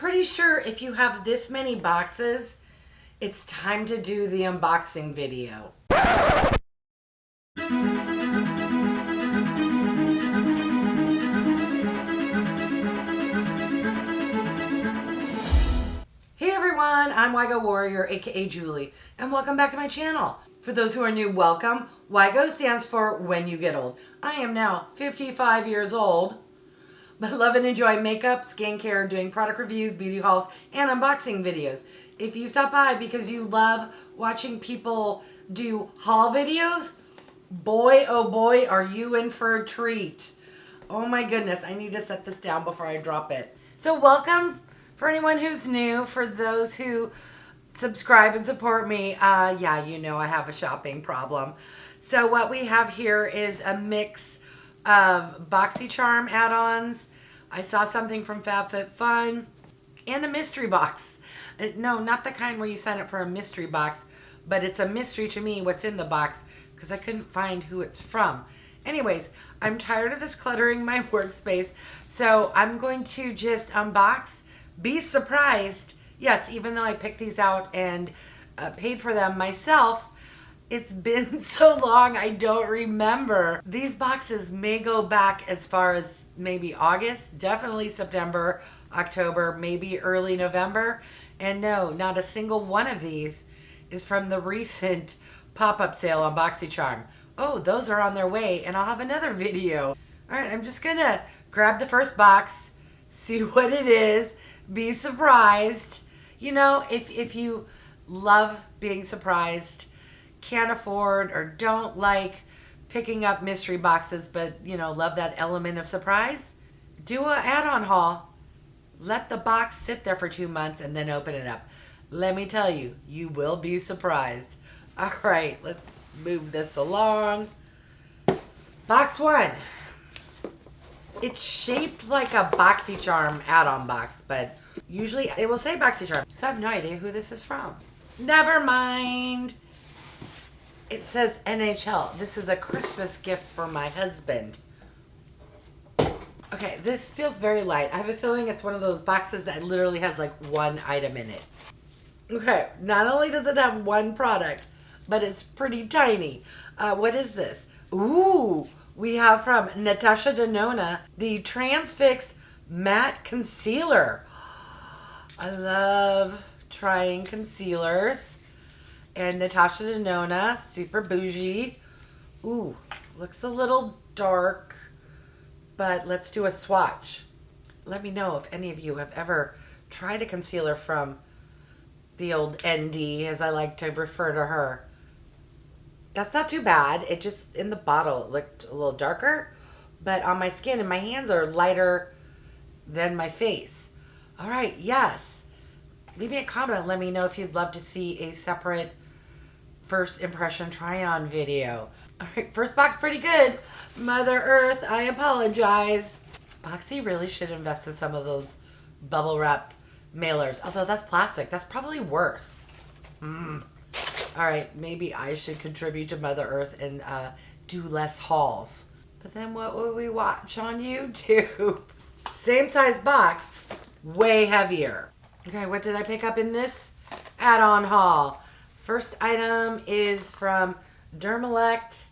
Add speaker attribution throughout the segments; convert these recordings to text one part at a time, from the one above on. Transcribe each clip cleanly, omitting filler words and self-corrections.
Speaker 1: pretty sure if you have this many boxes, it's time to do the unboxing video. Hey everyone, I'm Wygo Warrior, aka Julie, and welcome back to my channel. For those who are new, welcome. Wygo stands for When You Get Old. I am now 55 years old, but love and enjoy makeup, skincare, doing product reviews, beauty hauls, and unboxing videos. If you stop by because you love watching people do haul videos, boy oh boy are you in for a treat. Oh my goodness, I need to set this down before I drop it. So welcome for anyone who's new, for those who subscribe and support me. Yeah, you know I have a shopping problem. So what we have here is a mix of Boxycharm add-ons. I saw something from FabFitFun and a mystery box. No, not the kind where you sign up for a mystery box, but it's a mystery to me what's in the box because I couldn't find who it's from. Anyways, I'm tired of this cluttering my workspace, so I'm going to just unbox, be surprised. Yes, even though I picked these out and paid for them myself, it's been so long I don't remember. These boxes may go back as far as maybe August, definitely September, October, maybe early November. And no, not a single one of these is from the recent pop-up sale on Boxycharm. Oh, those are on their way, and I'll have another video. All right, I'm just gonna grab the first box, see what it is, be surprised. You know, if you love being surprised, can't afford or don't like picking up mystery boxes, but you know, love that element of surprise, do an add-on haul. Let the box sit there for 2 months and then open it up. Let me tell you, you will be surprised. All right, let's move this along. Box one. It's shaped like a Boxycharm add-on box, but usually it will say Boxycharm. So I have no idea who this is from. Never mind. It says NHL. This is a Christmas gift for my husband. Okay, this feels very light. I have a feeling it's one of those boxes that literally has like one item in it. Okay, not only does it have one product, but it's pretty tiny. What is this? Ooh, we have from Natasha Denona, the Transfix Matte Concealer. I love trying concealers. And Natasha Denona, super bougie. Ooh, looks a little dark, but let's do a swatch. Let me know if any of you have ever tried a concealer from the old ND, as I like to refer to her. That's not too bad. It just, in the bottle, it looked a little darker, but on my skin and my hands are lighter than my face. All right, yes. Leave me a comment and let me know if you'd love to see a separate first impression try-on video. All right, first box pretty good. Mother Earth, I apologize. Boxy really should invest in some of those bubble wrap mailers. Although that's plastic, that's probably worse. All right, maybe I should contribute to Mother Earth and do less hauls. But then what will we watch on YouTube? Same size box, way heavier. Okay, what did I pick up in this add-on haul? First item is from Dermelect.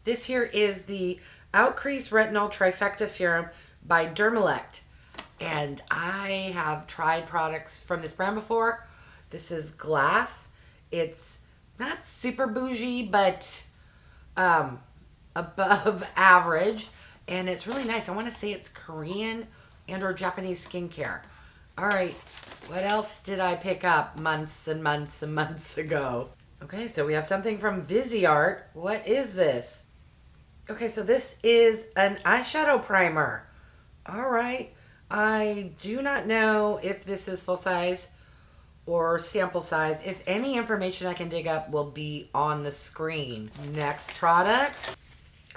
Speaker 1: This here is the Outcrease Retinol Trifecta Serum by Dermelect. And I have tried products from this brand before. This is glass. It's not super bougie, but above average. And it's really nice. I want to say it's Korean and or Japanese skincare. All right, what else did I pick up months and months and months ago? Okay, so we have something from Viseart. What is this? Okay, so this is an eyeshadow primer. All right, I do not know if this is full size or sample size. If any information I can dig up will be on the screen. Next product.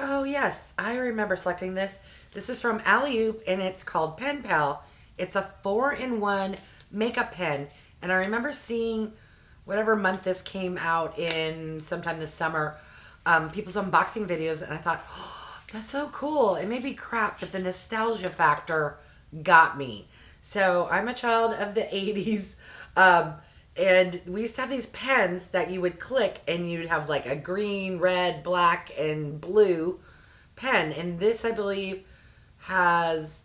Speaker 1: Oh yes, I remember selecting this. This is from Alleyoop and it's called Pen Pal. It's a 4-in-1 makeup pen. And I remember seeing whatever month this came out in, sometime this summer, people's unboxing videos. And I thought, oh, that's so cool. It may be crap, but the nostalgia factor got me. So I'm a child of the 80s. And we used to have these pens that you would click and you'd have like a green, red, black, and blue pen. And this, I believe, has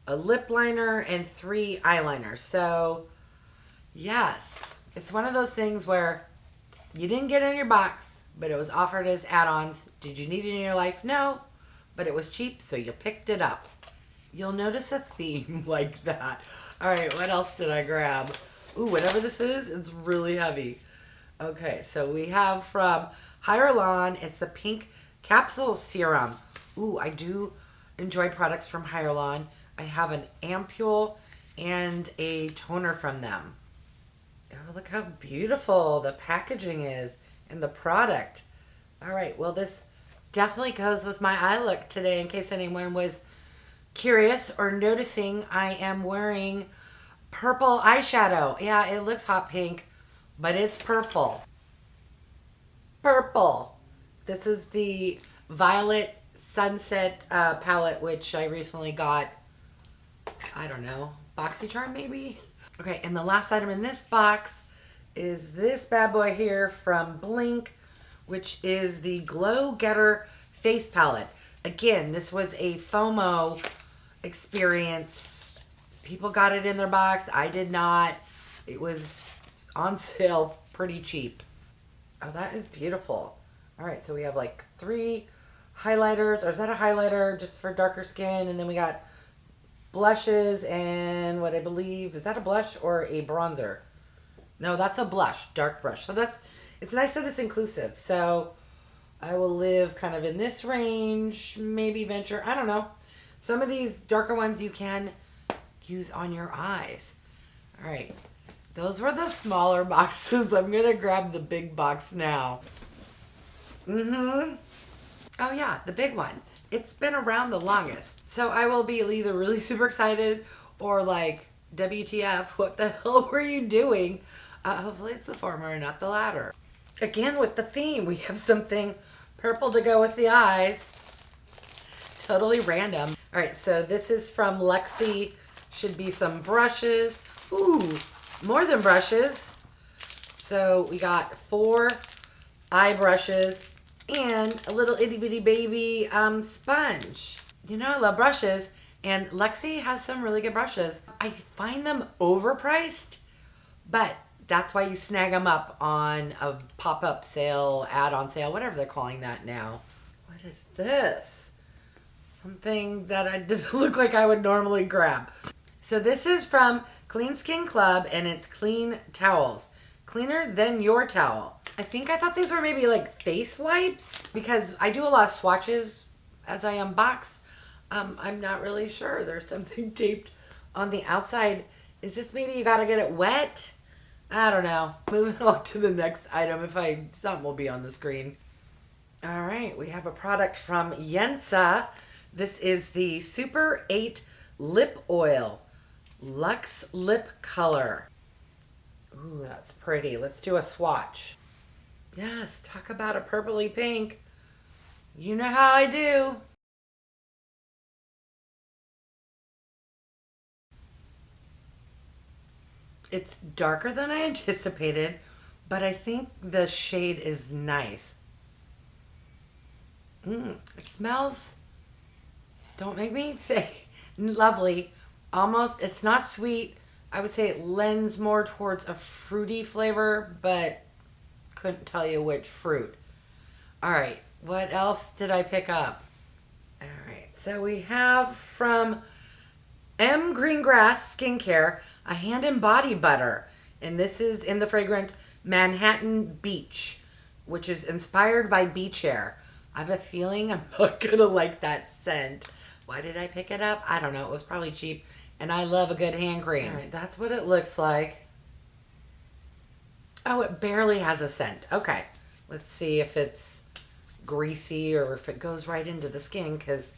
Speaker 1: a lip liner and 3 eyeliners. So, yes, it's one of those things where you didn't get it in your box, but it was offered as add-ons. Did you need it in your life? No, but it was cheap, so you picked it up. You'll notice a theme like that. All right, what else did I grab? Ooh, whatever this is, it's really heavy. Okay, so we have from Hyaluron, it's the pink capsule serum. Ooh, I do enjoy products from Hyaluron. I have an ampule and a toner from them. Oh, look how beautiful the packaging is and the product. All right, well, this definitely goes with my eye look today. In case anyone was curious or noticing, I am wearing purple eyeshadow. Yeah, it looks hot pink, but it's purple. Purple. This is the Violet Sunset palette, which I recently got, I don't know, Boxycharm maybe? Okay, and the last item in this box is this bad boy here from Blinc, which is the Glow Getter Face Palette. Again, this was a FOMO experience. People got it in their box. I did not. It was on sale pretty cheap. Oh, that is beautiful. All right, so we have like 3 highlighters. Or is that a highlighter just for darker skin? And then we got blushes and what I believe, is that a blush or a bronzer? No, that's a blush, dark brush. So it's nice that it's inclusive. So I will live kind of in this range, maybe venture, I don't know. Some of these darker ones you can use on your eyes. All right, those were the smaller boxes. I'm gonna grab the big box now. Oh yeah, the big one. It's been around the longest. So I will be either really super excited or like, WTF, what the hell were you doing? Hopefully it's the former and not the latter. Again, with the theme, we have something purple to go with the eyes. Totally random. All right, so this is from Lexi. Should be some brushes. Ooh, more than brushes. So we got 4 eye brushes and a little itty bitty baby sponge. You know I love brushes, and Lexi has some really good brushes. I find them overpriced, but that's why you snag them up on a pop-up sale, add-on sale, whatever they're calling that now. What is this? Something that doesn't look like I would normally grab. So this is from Clean Skin Club, and it's clean towels. Cleaner than your towel. I thought these were maybe like face wipes, because I do a lot of swatches as I unbox. I'm not really sure. There's something taped on the outside. Is this maybe you gotta get it wet? I don't know. Moving on to the next item. Something will be on the screen. All right, we have a product from Yensa. This is the Super 8 Lip Oil. Luxe Lip Color. Ooh, that's pretty. Let's do a swatch. Yes, talk about a purpley pink. You know how I do. It's darker than I anticipated, but I think the shade is nice. It smells, don't make me say, lovely. Almost, it's not sweet. I would say it lends more towards a fruity flavor, but couldn't tell you which fruit. All right, what else did I pick up? All right, so we have from M Greengrass Skincare a hand and body butter, and this is in the fragrance Manhattan Beach, which is inspired by beach air. I have a feeling I'm not gonna like that scent. Why did I pick it up? I don't know. It was probably cheap, and I love a good hand cream. All right, that's what it looks like. Oh, it barely has a scent. Okay, let's see if it's greasy or if it goes right into the skin, because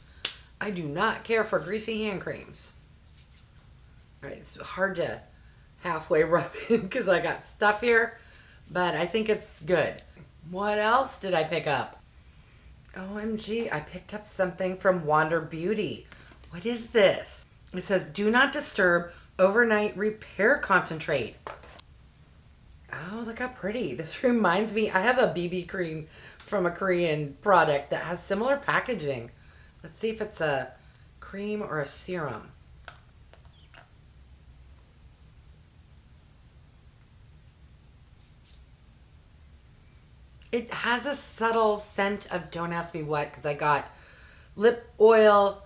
Speaker 1: I do not care for greasy hand creams. All right, it's hard to halfway rub in because I got stuff here, but I think it's good. What else did I pick up? OMG, I picked up something from Wander Beauty. What is this? It says, do not disturb Overnight Repair Concentrate. Oh, look how pretty. This reminds me, I have a BB cream from a Korean product that has similar packaging. Let's see if it's a cream or a serum. It has a subtle scent of don't ask me what, because I got lip oil,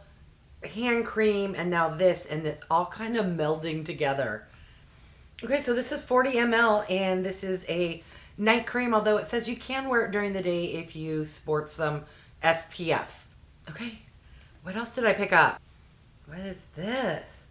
Speaker 1: hand cream, and now this, and it's all kind of melding together. Okay, so this is 40 ml, and this is a night cream, although it says you can wear it during the day if you sport some SPF. Okay, what else did I pick up? What is this?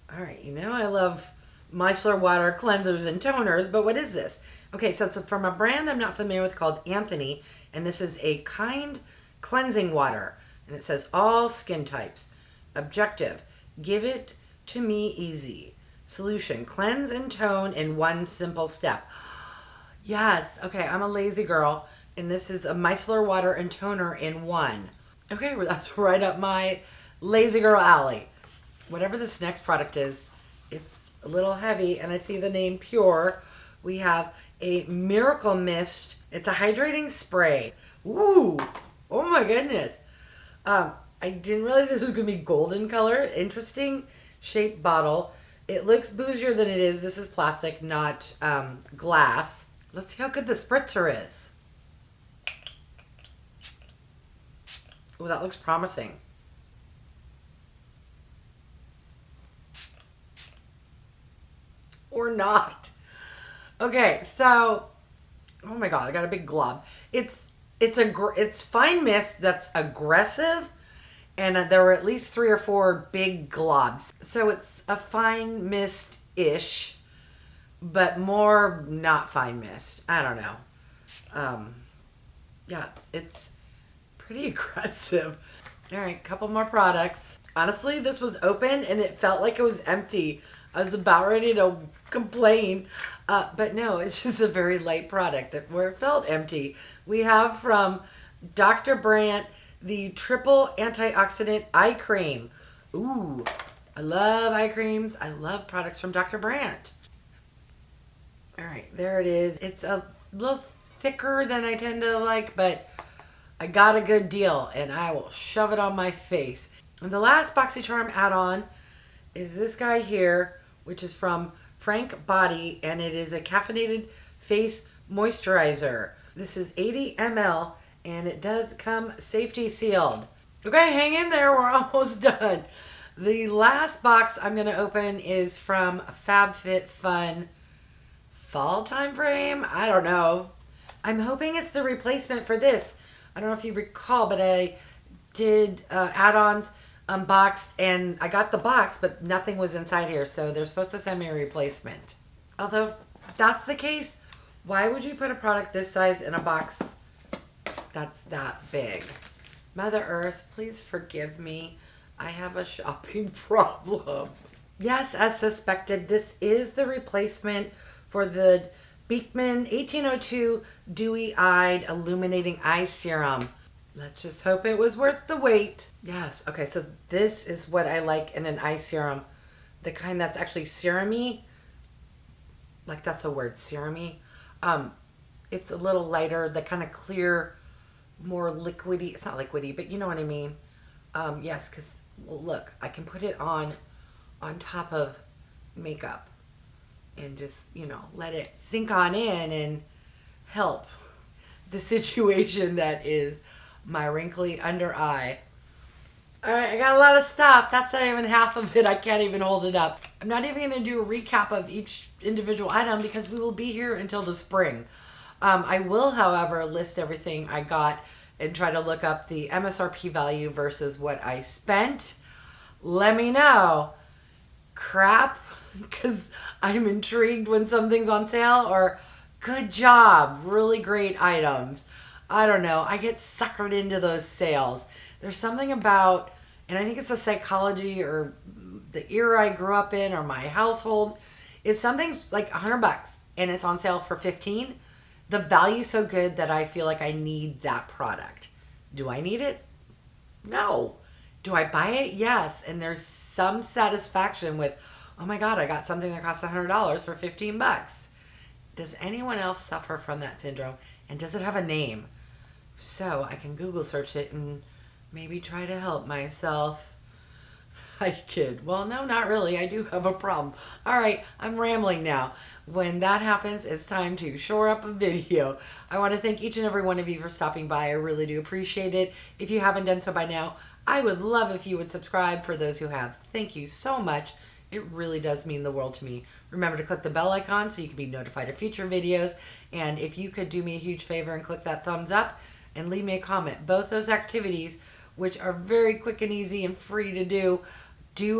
Speaker 1: All right, you know I love micellar water cleansers and toners, but what is this? Okay, so it's from a brand I'm not familiar with called Anthony, and this is a kind cleansing water, and it says all skin types. Objective, give it to me easy. Solution, cleanse and tone in one simple step. Yes, okay, I'm a lazy girl, and this is a micellar water and toner in one. Okay, well, that's right up my lazy girl alley. Whatever this next product is, it's a little heavy, and I see the name Pure. We have a Miracle Mist. It's a hydrating spray. Ooh, oh my goodness. I didn't realize this was going to be golden color. Interesting shaped bottle. It looks bougier than it is. This is plastic, not glass. Let's see how good the spritzer is. Oh, that looks promising. Or not. Okay, so, oh my god, I got a big glob. It's fine mist that's aggressive, and there were at least 3 or 4 big globs. So it's a fine mist-ish, but more not fine mist. I don't know. Yeah, it's pretty aggressive. All right, couple more products. Honestly, this was open and it felt like it was empty. I was about ready to complain, but no, it's just a very light product where it felt empty. We have from Dr. Brandt the Triple Antioxidant Eye Cream. Ooh, I love eye creams. I love products from Dr. Brandt. All right, there it is. It's a little thicker than I tend to like, but I got a good deal, and I will shove it on my face. And the last Boxycharm add-on is this guy here, which is from Frank Body, and it is a caffeinated face moisturizer. This is 80 ml, and it does come safety sealed. Okay, hang in there. We're almost done. The last box I'm going to open is from FabFitFun fall time frame. I don't know. I'm hoping it's the replacement for this. I don't know if you recall, but I did add-ons unboxed, and I got the box, but nothing was inside here, so they're supposed to send me a replacement. Although, if that's the case, why would you put a product this size in a box that's that big? Mother Earth, please forgive me. I have a shopping problem. Yes, as suspected, this is the replacement for the Beekman 1802 Dewy Eyed Illuminating Eye Serum. Let's just hope it was worth the wait. Yes, okay, so this is what I like in an eye serum. The kind that's actually serum-y. Like, that's a word, serum-y. It's a little lighter, the kind of clear, more liquidy. It's not liquidy, but you know what I mean. Yes, because, well, look, I can put it on top of makeup and just, you know, let it sink on in and help the situation that is my wrinkly under eye. All right, I got a lot of stuff. That's not even half of it. I can't even hold it up. I'm not even going to do a recap of each individual item because we will be here until the spring. I will, however, list everything I got and try to look up the MSRP value versus what I spent. Let me know. Crap, because I'm intrigued when something's on sale, or good job, really great items. I don't know. I get suckered into those sales. There's something about, and I think it's the psychology or the era I grew up in or my household. If something's like $100 and it's on sale for 15, the value's so good that I feel like I need that product. Do I need it? No. Do I buy it? Yes. And there's some satisfaction with, oh my God, I got something that costs $100 for 15 bucks. Does anyone else suffer from that syndrome? And does it have a name? So I can Google search it and maybe try to help myself. I kid. Well, no, not really. I do have a problem. All right, I'm rambling now. When that happens, it's time to shore up a video. I want to thank each and every one of you for stopping by. I really do appreciate it. If you haven't done so by now, I would love if you would subscribe for those who have. Thank you so much. It really does mean the world to me. Remember to click the bell icon so you can be notified of future videos. And if you could do me a huge favor and click that thumbs up and leave me a comment. Both those activities, which are very quick and easy and free to do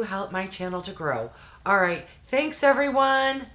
Speaker 1: help my channel to grow. All right. Thanks, everyone.